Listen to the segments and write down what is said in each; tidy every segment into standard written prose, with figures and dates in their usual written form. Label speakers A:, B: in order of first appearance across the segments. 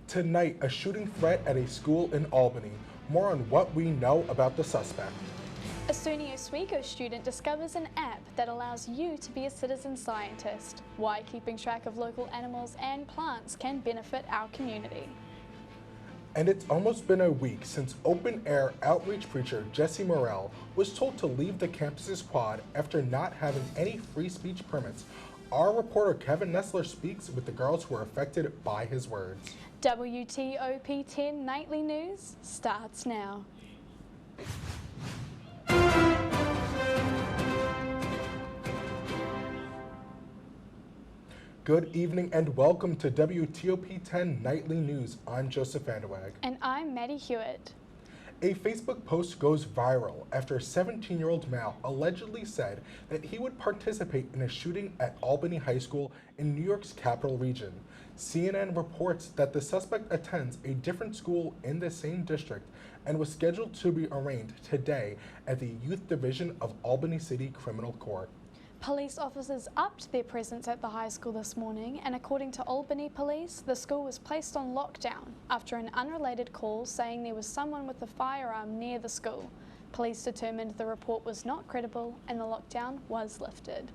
A: Tonight, a shooting threat at a school in Albany. More on what we know about the suspect.
B: A SUNY Oswego student discovers an app that allows you to be a citizen scientist. Why keeping track of local animals and plants can benefit our community.
A: And it's almost been a week since open-air outreach preacher Jesse Morrell was told to leave the campus's quad after not having any free speech permits. Our reporter Kevin Nestler speaks with the girls who were affected by his words.
B: WTOP 10 Nightly News starts now.
A: Good evening and welcome to WTOP 10 Nightly News. I'm Joseph Vanderweg.
B: And I'm Maddie Hewitt.
A: A Facebook post goes viral after a 17-year-old male allegedly said that he would participate in a shooting at Albany High School in New York's capital region. CNN reports that the suspect attends a different school in the same district and was scheduled to be arraigned today at the Youth Division of Albany City Criminal Court.
B: Police officers upped their presence at the high school this morning, and according to Albany Police, the school was placed on lockdown after an unrelated call saying there was someone with a firearm near the school. Police determined the report was not credible and the lockdown was lifted.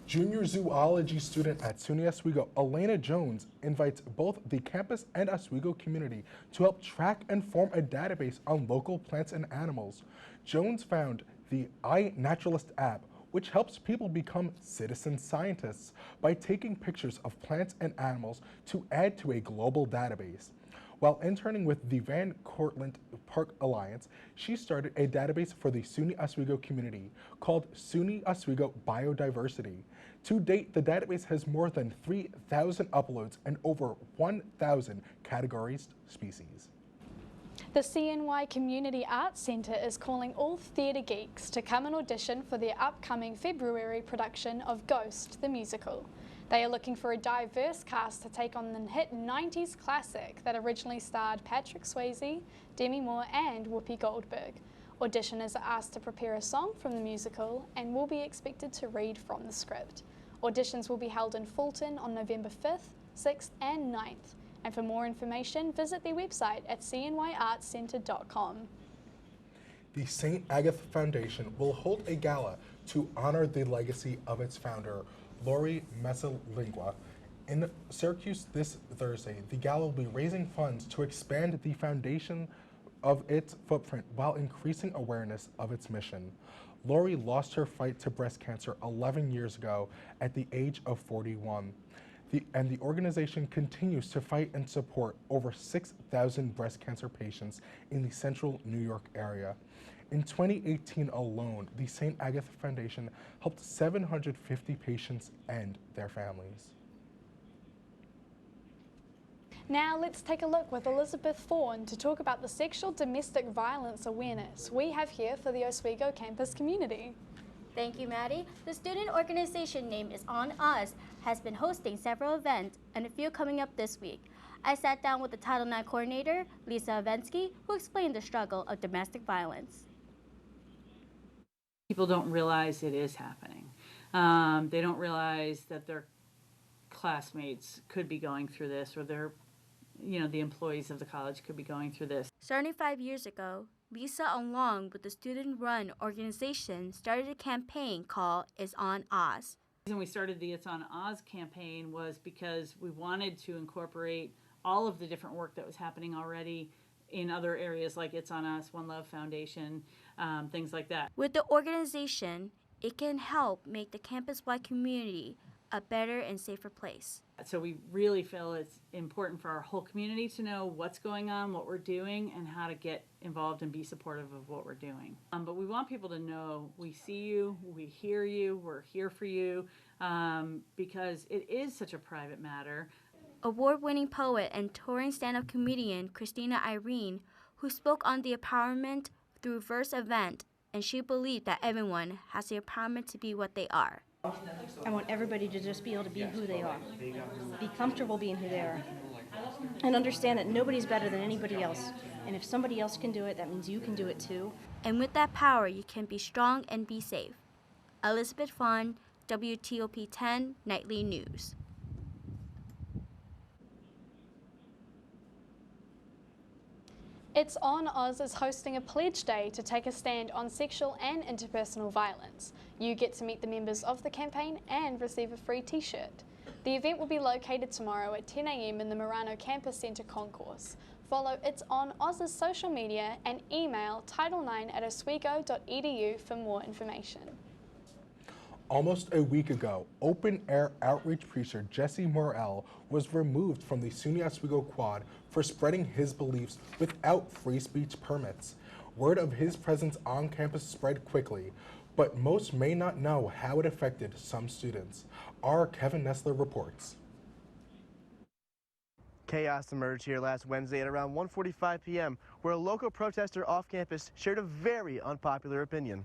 A: Junior zoology student at SUNY Oswego, Elena Jones, invites both the campus and Oswego community to help track and form a database on local plants and animals. Jones found the iNaturalist app, which helps people become citizen scientists by taking pictures of plants and animals to add to a global database. While interning with the Van Cortlandt Park Alliance, she started a database for the SUNY Oswego community called SUNY Oswego Biodiversity. To date, the database has more than 3,000 uploads and over 1,000 categorized species.
B: The CNY Community Arts Centre is calling all theatre geeks to come and audition for their upcoming February production of Ghost, the musical. They are looking for a diverse cast to take on the hit 90s classic that originally starred Patrick Swayze, Demi Moore and Whoopi Goldberg. Auditioners are asked to prepare a song from the musical and will be expected to read from the script. Auditions will be held in Fulton on November 5th, 6th and 9th. And for more information, visit their website at cnyartscentre.com.
A: The St. Agatha Foundation will hold a gala to honor the legacy of its founder, Lori Messalingua. In Syracuse this Thursday, the gala will be raising funds to expand the foundation of its footprint while increasing awareness of its mission. Lori lost her fight to breast cancer 11 years ago at the age of 41. The organization continues to fight and support over 6,000 breast cancer patients in the central New York area. In 2018 alone, the St. Agatha Foundation helped 750 patients and their families.
B: Now let's take a look with Elizabeth Fawn to talk about the sexual domestic violence awareness we have here for the Oswego campus community.
C: Thank you, Maddie. The student organization name is On Us has been hosting several events and a few coming up this week. I sat down with the Title IX coordinator, Lisa Avensky, who explained the struggle of domestic violence.
D: People don't realize it is happening. They don't realize that their classmates could be going through this, or the employees of the college could be going through this.
C: Starting 5 years ago, Lisa, along with the student-run organization, started a campaign called It's On Us.
D: The reason we started the It's On Oz campaign was because we wanted to incorporate all of the different work that was happening already in other areas like It's On Us, One Love Foundation, things like that.
C: With the organization, it can help make the campus-wide community a better and safer place.
D: So we really feel it's important for our whole community to know what's going on, what we're doing, and how to get involved and be supportive of what we're doing. But we want people to know we see you, we hear you, we're here for you, because it is such a private matter.
C: Award-winning poet and touring stand-up comedian Christina Irene, who spoke on the empowerment through verse event, and she believed that everyone has the empowerment to be what they are.
E: I want everybody to just be able to be who they are, be comfortable being who they are, and understand that nobody's better than anybody else. And if somebody else can do it, that means you can do it too.
C: And with that power, you can be strong and be safe. Elizabeth Fawn, WTOP 10 Nightly News.
B: It's On Oz is hosting a pledge day to take a stand on sexual and interpersonal violence. You get to meet the members of the campaign and receive a free t-shirt. The event will be located tomorrow at 10 a.m. in the Murano Campus Centre concourse. Follow It's On Oz's social media and email title9@oswego.edu for more information.
A: Almost a week ago, open-air outreach preacher Jesse Morrell was removed from the SUNY Oswego Quad for spreading his beliefs without free speech permits. Word of his presence on campus spread quickly, but most may not know how it affected some students. Our Kevin Nestler reports.
F: Chaos emerged here last Wednesday at around 1:45 p.m., where a local protester off campus shared a very unpopular opinion.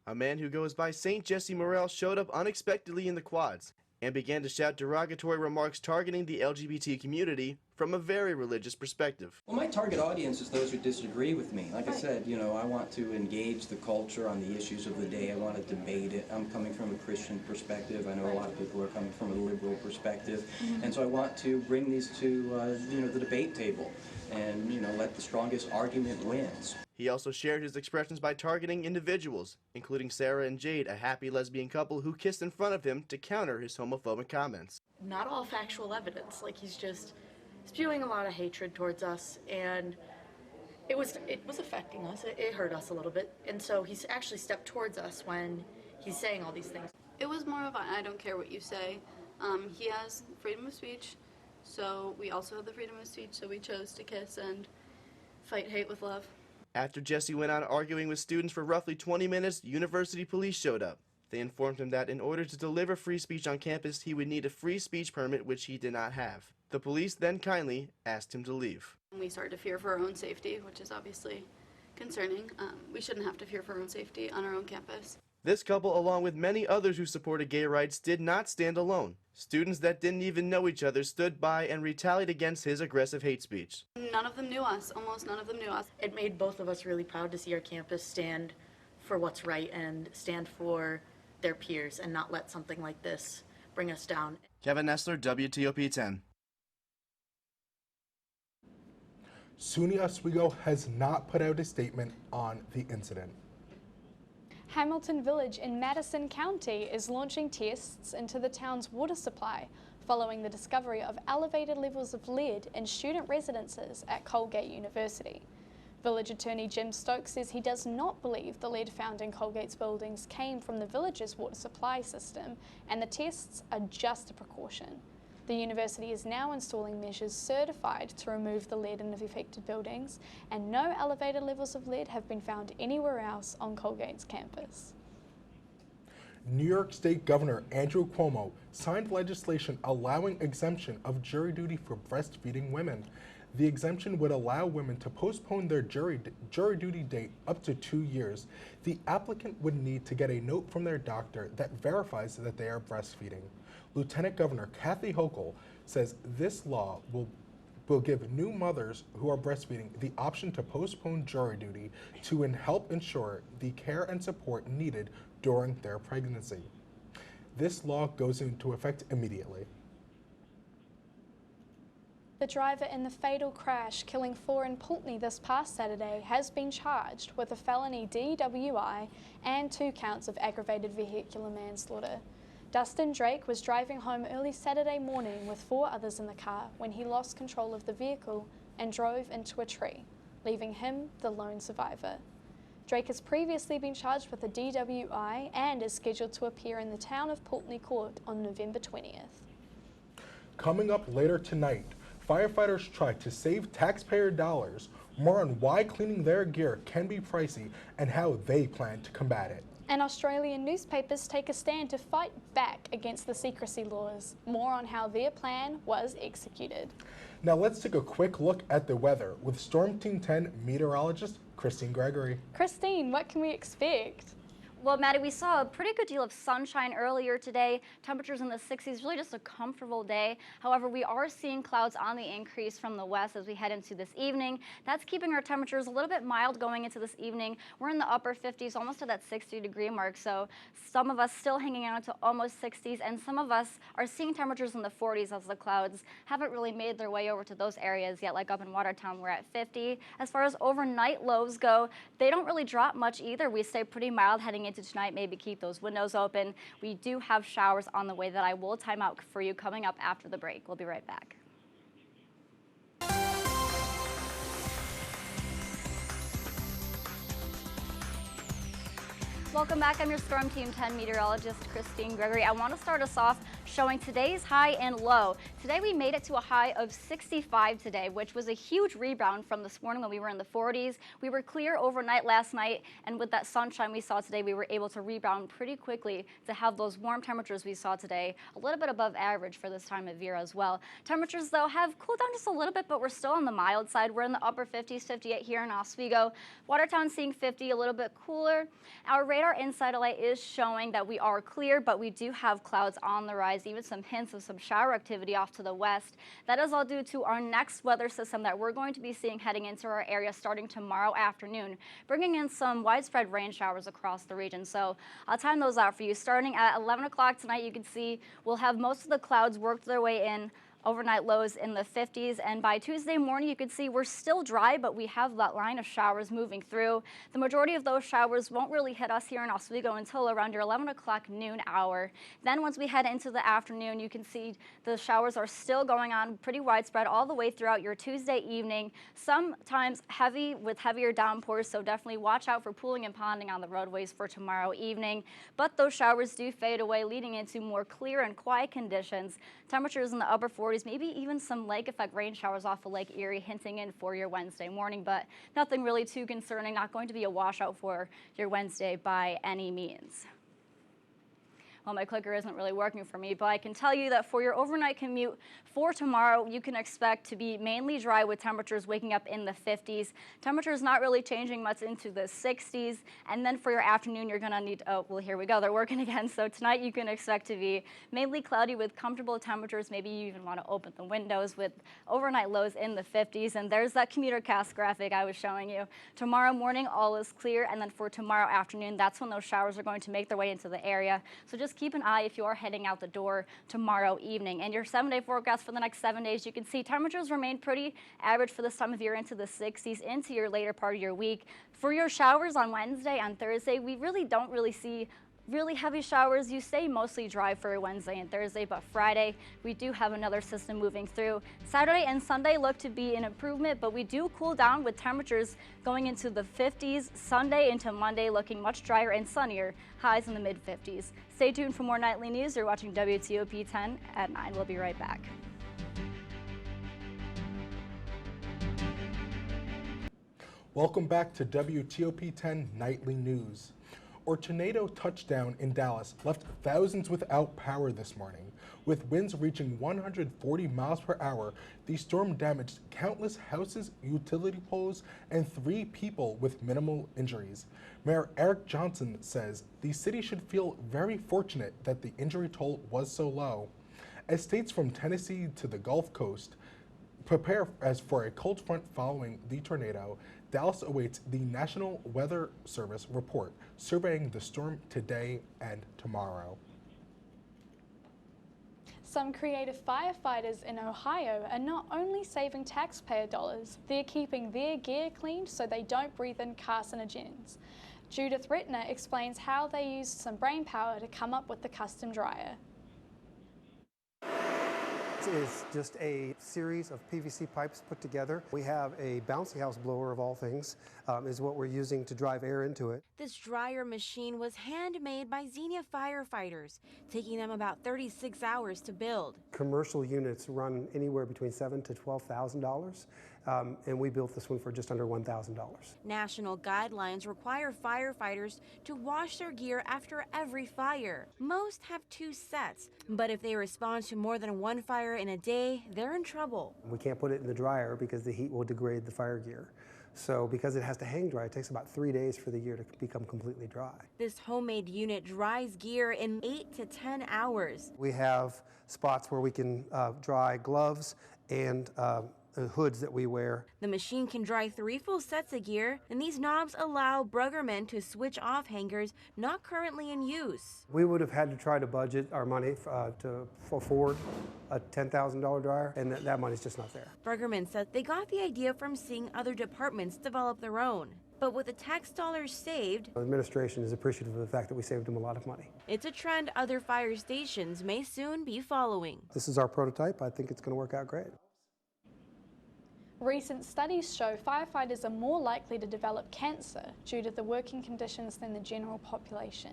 F: A man who goes by St. Jesse Morrell showed up unexpectedly in the quads and began to shout derogatory remarks targeting the LGBT community from a very religious perspective.
G: Well, my target audience is those who disagree with me. Like I said, I want to engage the culture on the issues of the day. I want to debate it. I'm coming from a Christian perspective. I know a lot of people are coming from a liberal perspective. And so I want to bring these to, the debate table and, let the strongest argument wins.
F: He also shared his expressions by targeting individuals, including Sarah and Jade, a happy lesbian couple who kissed in front of him to counter his homophobic comments.
H: Not all factual evidence, like he's just spewing a lot of hatred towards us, and it was affecting us. It hurt us a little bit, and so he's actually stepped towards us when he's saying all these things.
I: It was more of a, I don't care what you say. He has freedom of speech, so we also have the freedom of speech, so we chose to kiss and fight hate with love.
F: After Jesse went on arguing with students for roughly 20 minutes, university police showed up. They informed him that in order to deliver free speech on campus, he would need a free speech permit, which he did not have. The police then kindly asked him to leave.
I: We started to fear for our own safety, which is obviously concerning. We shouldn't have to fear for our own safety on our own campus.
F: This couple, along with many others who supported gay rights, did not stand alone. Students that didn't even know each other stood by and retaliated against his aggressive hate speech.
I: None of them knew us. Almost none of them knew us.
H: It made both of us really proud to see our campus stand for what's right and stand for their peers and not let something like this bring us down.
F: Kevin Nestler, WTOP 10.
A: SUNY Oswego has not put out a statement on the incident.
B: Hamilton Village in Madison County is launching tests into the town's water supply following the discovery of elevated levels of lead in student residences at Colgate University. Village Attorney Jim Stokes says he does not believe the lead found in Colgate's buildings came from the village's water supply system, and the tests are just a precaution. The university is now installing measures certified to remove the lead in the affected buildings, and no elevated levels of lead have been found anywhere else on Colgate's campus.
A: New York State Governor Andrew Cuomo signed legislation allowing exemption of jury duty for breastfeeding women. The exemption would allow women to postpone their jury duty date up to 2 years. The applicant would need to get a note from their doctor that verifies that they are breastfeeding. Lieutenant Governor Kathy Hochul says this law will give new mothers who are breastfeeding the option to postpone jury duty to help ensure the care and support needed during their pregnancy. This law goes into effect immediately.
B: The driver in the fatal crash killing 4 in Pulteney this past Saturday has been charged with a felony DWI and 2 counts of aggravated vehicular manslaughter. Dustin Drake was driving home early Saturday morning with 4 others in the car when he lost control of the vehicle and drove into a tree, leaving him the lone survivor. Drake has previously been charged with a DWI and is scheduled to appear in the town of Pulteney Court on November 20th.
A: Coming up later tonight, firefighters try to save taxpayer dollars. More on why cleaning their gear can be pricey and how they plan to combat it.
B: And Australian newspapers take a stand to fight back against the secrecy laws. More on how their plan was executed.
A: Now let's take a quick look at the weather with Storm Team 10 meteorologist Christine Gregory.
B: Christine, what can we expect?
J: Well, Maddie, we saw a pretty good deal of sunshine earlier today. Temperatures in the 60s, really just a comfortable day. However, we are seeing clouds on the increase from the west as we head into this evening. That's keeping our temperatures a little bit mild going into this evening. We're in the upper 50s, almost to that 60-degree mark. So some of us still hanging out to almost 60s, and some of us are seeing temperatures in the 40s as the clouds haven't really made their way over to those areas yet. Like up in Watertown, we're at 50. As far as overnight lows go, they don't really drop much either. We stay pretty mild heading into tonight, maybe keep those windows open. We do have showers on the way that I will time out for you coming up after the break. We'll be right back. Welcome back. I'm your Storm Team 10 meteorologist, Christine Gregory. I want to start us off showing today's high and low. Today we made it to a high of 65 today, which was a huge rebound from this morning when we were in the 40s. We were clear overnight last night, and with that sunshine we saw today, we were able to rebound pretty quickly to have those warm temperatures we saw today, a little bit above average for this time of year as well. Temperatures, though, have cooled down just a little bit, but we're still on the mild side. We're in the upper 50s, 58 here in Oswego. Watertown seeing 50, a little bit cooler. Our radar in-satellite is showing that we are clear, but we do have clouds on the rise, even some hints of some shower activity off to the west. That is all due to our next weather system that we're going to be seeing heading into our area starting tomorrow afternoon, bringing in some widespread rain showers across the region. So I'll time those out for you. Starting at 11 o'clock tonight, you can see we'll have most of the clouds worked their way in. Overnight lows in the 50s, and by Tuesday morning you can see we're still dry, but we have that line of showers moving through. The majority of those showers won't really hit us here in Oswego until around your 11 o'clock noon hour. Then once we head into the afternoon, you can see the showers are still going on pretty widespread all the way throughout your Tuesday evening, sometimes heavy with heavier downpours, so definitely watch out for pooling and ponding on the roadways for tomorrow evening. But those showers do fade away, leading into more clear and quiet conditions. Temperatures in the upper 40s, maybe even some lake effect rain showers off of Lake Erie hinting in for your Wednesday morning, but nothing really too concerning, not going to be a washout for your Wednesday by any means. Well, my clicker isn't really working for me, but I can tell you that for your overnight commute for tomorrow, you can expect to be mainly dry with temperatures waking up in the 50s. Temperatures not really changing much into the 60s. And then for your afternoon, you're going to need, oh, well, here we go. They're working again. So tonight you can expect to be mainly cloudy with comfortable temperatures. Maybe you even want to open the windows with overnight lows in the 50s. And there's that commuter cast graphic I was showing you. Tomorrow morning, all is clear. And then for tomorrow afternoon, that's when those showers are going to make their way into the area. So just keep an eye if you are heading out the door tomorrow evening. And your 7-day forecast for the next 7 days, you can see temperatures remain pretty average for this time of year into the 60s into your later part of your week. For your showers on Wednesday and Thursday, we don't really see really heavy showers. You stay mostly dry for Wednesday and Thursday, but Friday we do have another system moving through. Saturday and Sunday look to be an improvement, but we do cool down with temperatures going into the 50s. Sunday into Monday looking much drier and sunnier, highs in the mid-50s. Stay tuned for more nightly news. You're watching WTOP 10 at 9. We'll be right back.
A: Welcome back to WTOP 10 Nightly News. Our tornado touchdown in Dallas left thousands without power this morning. With winds reaching 140 miles per hour, the storm damaged countless houses, utility poles, and 3 people with minimal injuries. Mayor Eric Johnson says the city should feel very fortunate that the injury toll was so low. As states from Tennessee to the Gulf Coast prepare as for a cold front following the tornado, Dallas awaits the National Weather Service report surveying the storm today and tomorrow.
B: Some creative firefighters in Ohio are not only saving taxpayer dollars, they're keeping their gear cleaned so they don't breathe in carcinogens. Judith Rittner explains how they used some brain power to come up with the custom dryer.
K: Is just a series of PVC pipes put together. We have a bouncy house blower of all things, is what we're using to drive air into it.
L: This dryer machine was handmade by Xenia firefighters, taking them about 36 hours to build.
K: Commercial units run anywhere between $7,000 to $12,000, and we built this one for just under $1,000.
L: National guidelines require firefighters to wash their gear after every fire. Most have 2 sets, but if they respond to more than 1 fire in a day, they're in trouble.
K: We can't put it in the dryer because the heat will degrade the fire gear. So because it has to hang dry, it takes about 3 days for the gear to become completely dry.
L: This homemade unit dries gear in 8 to 10 hours.
K: We have spots where we can dry gloves and hoods that we wear.
L: The machine can dry 3 full sets of gear, and these knobs allow bruggermen to switch off hangers not currently in use.
K: We would have had to try to budget our money to afford a $10,000 dryer, and that money's just not there.
L: Bruggerman said they got the idea from seeing other departments develop their own. But with the tax dollars saved,
K: The administration is appreciative of the fact that we saved them a lot of money.
L: it's a trend other fire stations may soon be following.
K: This is our prototype. I think it's going to work out great.
B: Recent studies show firefighters are more likely to develop cancer due to the working conditions than the general population.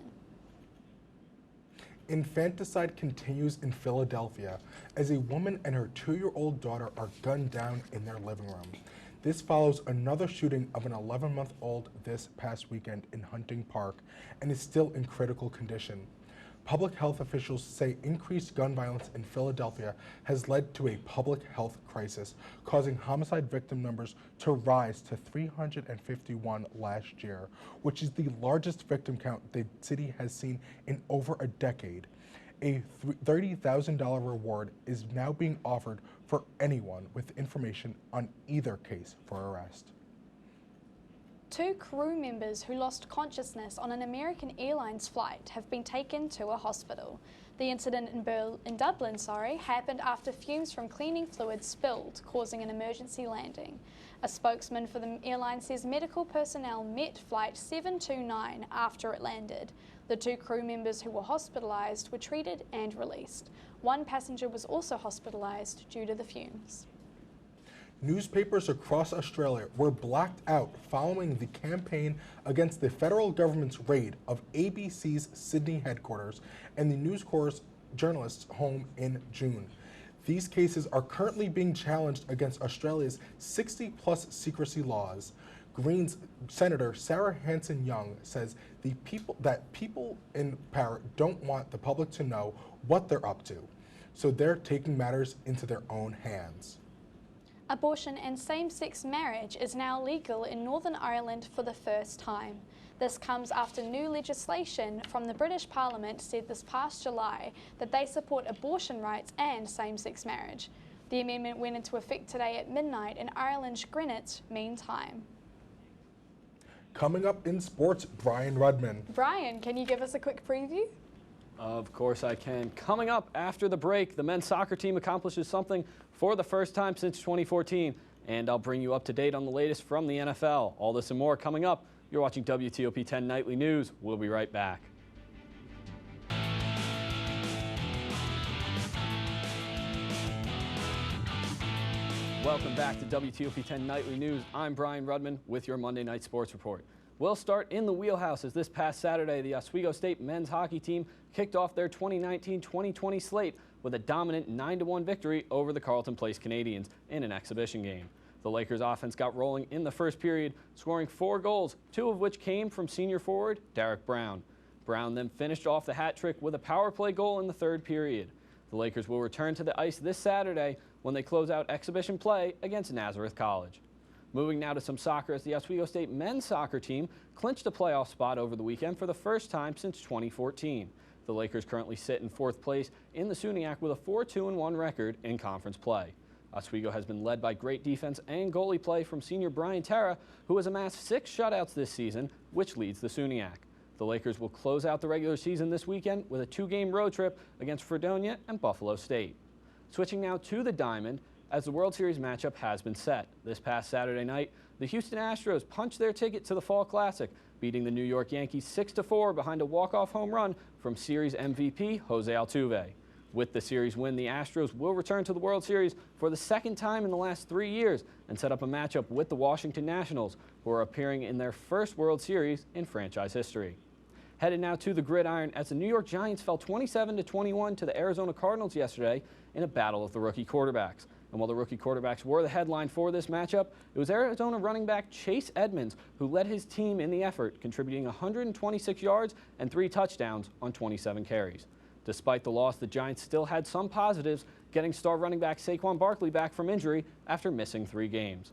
A: Infanticide continues in Philadelphia as a woman and her 2-year-old daughter are gunned down in their living room. This follows another shooting of an 11-month-old this past weekend in Hunting Park and is still in critical condition. Public health officials say increased gun violence in Philadelphia has led to a public health crisis, causing homicide victim numbers to rise to 351 last year, which is the largest victim count the city has seen in over a decade. A $30,000 reward is now being offered for anyone with information on either case for arrest.
B: 2 crew members who lost consciousness on an American Airlines flight have been taken to a hospital. The incident in Dublin happened after fumes from cleaning fluid spilled, causing an emergency landing. A spokesman for the airline says medical personnel met Flight 729 after it landed. The 2 crew members who were hospitalized were treated and released. 1 passenger was also hospitalized due to the fumes.
A: Newspapers across Australia were blacked out following the campaign against the federal government's raid of ABC's Sydney headquarters and the News Corp's journalists' home in June. These cases are currently being challenged against Australia's 60-plus secrecy laws. Greens Senator Sarah Hanson-Young says that people in power don't want the public to know what they're up to, so they're taking matters into their own hands.
B: Abortion and same-sex marriage is now legal in Northern Ireland for the first time. This comes after new legislation from the British Parliament said this past July that they support abortion rights and same-sex marriage. The amendment went into effect today at midnight in Ireland's Greenwich Mean Time.
A: Coming up in sports, Brian Rudman.
B: Brian, can you give us a quick preview?
M: Of course I can. Coming up after the break, the men's soccer team accomplishes something for the first time since 2014, and I'll bring you up to date on the latest from the NFL. All this and more coming up. You're watching WTOP 10 Nightly News. We'll be right back. Welcome back to WTOP 10 Nightly News. I'm Brian Rudman with your Monday Night Sports Report. We'll start in the wheelhouse as this past Saturday, the Oswego State men's hockey team kicked off their 2019-2020 slate with a dominant 9-1 victory over the Carleton Place Canadians in an exhibition game. The Lakers offense got rolling in the first period, scoring 4 goals, 2 of which came from senior forward Derek Brown. Brown then finished off the hat trick with a power play goal in the third period. The Lakers will return to the ice this Saturday when they close out exhibition play against Nazareth College. Moving now to some soccer, as the Oswego State men's soccer team clinched a playoff spot over the weekend for the first time since 2014. The Lakers currently sit in 4th place in the SUNYAC with a 4-2-1 record in conference play. Oswego has been led by great defense and goalie play from senior Brian Terra, who has amassed 6 shutouts this season, which leads the SUNYAC. The Lakers will close out the regular season this weekend with a 2-game road trip against Fredonia and Buffalo State. Switching now to the Diamond, as the World Series matchup has been set. This past Saturday night, the Houston Astros punched their ticket to the Fall Classic, beating the New York Yankees 6-4 behind a walk-off home run from Series MVP Jose Altuve. With the series win, the Astros will return to the World Series for the second time in the last 3 years and set up a matchup with the Washington Nationals, who are appearing in their first World Series in franchise history. Headed now to the gridiron, as the New York Giants fell 27-21 to the Arizona Cardinals yesterday in a battle of the rookie quarterbacks. And while the rookie quarterbacks were the headline for this matchup, it was Arizona running back Chase Edmonds who led his team in the effort, contributing 126 yards and 3 touchdowns on 27 carries. Despite the loss, the Giants still had some positives, getting star running back Saquon Barkley back from injury after missing 3 games.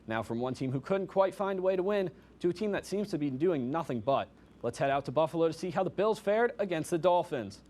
M: Now from one team who couldn't quite find a way to win to a team that seems to be doing nothing but. Let's head out to Buffalo to see how the Bills fared against the Dolphins.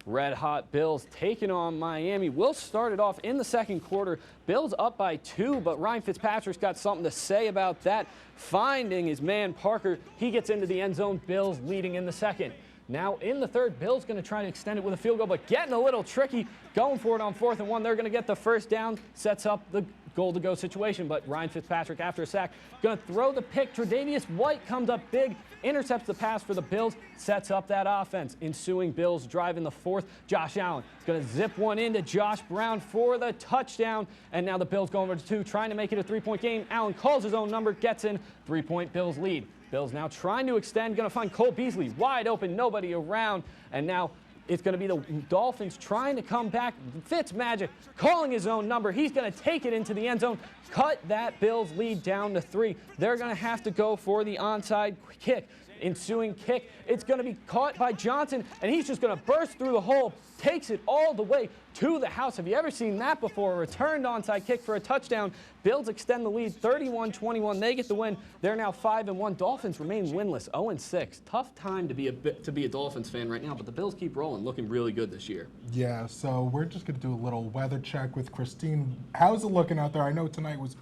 M: Red hot Bills taking on Miami. We'll start it off in the second quarter. Bills up by 2, but Ryan Fitzpatrick's got something to say about that. Finding his man Parker, he gets into the end zone. Bills leading in the second. Now in the third, Bills going to try to extend it with a field goal, but getting a little tricky. Going for it on 4th and 1. They're going to get the first down. Sets up the goal-to-go situation, but Ryan Fitzpatrick, after a sack, going to throw the pick. Tre'Davious White comes up big, intercepts the pass for the Bills, sets up that offense. Ensuing Bills drive in the 4th. Josh Allen is going to zip one into Josh Brown for the touchdown, and now the Bills go over to 2, trying to make it a 3-point game. Allen calls his own number, gets in, 3-point Bills lead. Bills now trying to extend, going to find Cole Beasley wide open, nobody around, and now it's going to be the Dolphins trying to come back. Fitzmagic calling his own number. He's going to take it into the end zone, cut that Bills lead down to 3. They're going to have to go for the onside kick. Ensuing kick, it's going to be caught by Johnson, and he's just going to burst through the hole, takes it all the way to the house. Have you ever seen that before? A returned onside kick for a touchdown. Bills extend the lead 31-21. They get the win. They're now 5-1. Dolphins remain winless, 0-6. Tough time to be a Dolphins fan right now, but the Bills keep rolling, looking really good this year.
A: Yeah, so we're just going to do a little weather check with Christine. How's it looking out there? I know today was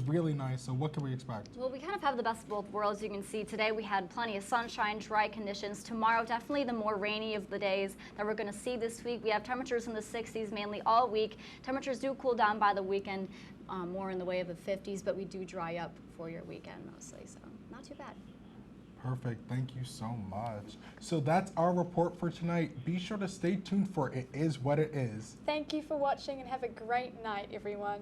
A: really nice, so what can we expect?
J: Well, we kind of have the best of both worlds. You can see today we had plenty of sunshine, dry conditions. Tomorrow, definitely the more rainy of the days that we're going to see this week. We have temperatures in the 60s mainly all week. Temperatures do cool down by the weekend, more in the way of the 50s, but we do dry up for your weekend mostly, so not too bad.
A: Perfect. Thank you so much. So that's our report for tonight. Be sure to stay tuned for It Is What It Is.
B: Thank you for watching and have a great night, everyone.